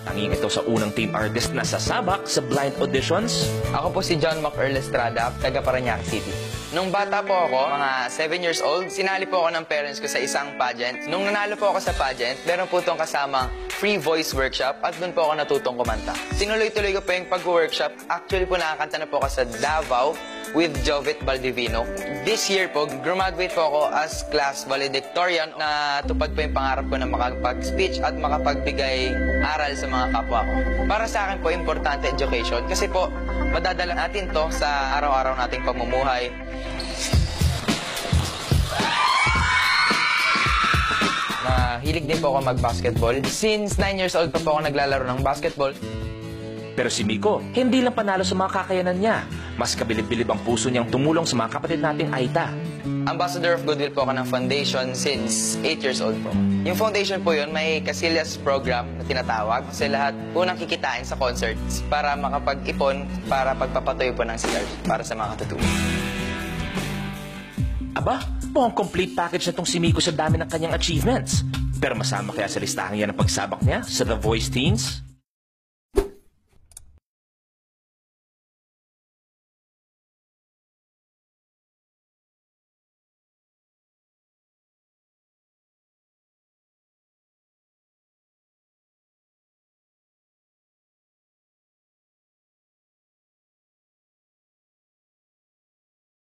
Nakatanging ito sa unang team artist na sasabak sa blind auditions. Ako po si John McEarl Estrada, taga Parañaque City. Nung bata po ako, mga 7 years old, sinali po ako ng parents ko sa isang pageant. Nung nanalo po ako sa pageant, meron po itong kasamang free voice workshop at doon po ako natutong kumanta. Tinuloy-tuloy ko po yung pag-workshop. Actually po nakakanta na po ako sa Davao with Jovet Baldivino. This year po, graduate po ako as class valedictorian na tupad po yung pangarap ko na makapag-speech at makapagbigay aral sa mga kapwa ko. Para sa akin po, importante education kasi po, madadala natin to sa araw-araw nating pamumuhay. Hilig din po ako mag-basketball. Since 9 years old pa po ako naglalaro ng basketball. Pero si Miko, hindi lang panalo sa mga kakayanan niya. Mas kabilib-bilib ang puso niyang tumulong sa mga kapatid nating Aita. Ambassador of Goodwill po ako ng foundation since 8 years old po. Yung foundation po yun, may Casillas program na tinatawag sa lahat unang kikitain sa concerts para makapag-ipon para pagpapatuyo po ng CR para sa mga katutubo. Aba, mukhang complete package na tong si Miko sa dami ng kanyang achievements. Pero masama kaya sa listahan yan ang pagsabak niya sa The Voice Teens?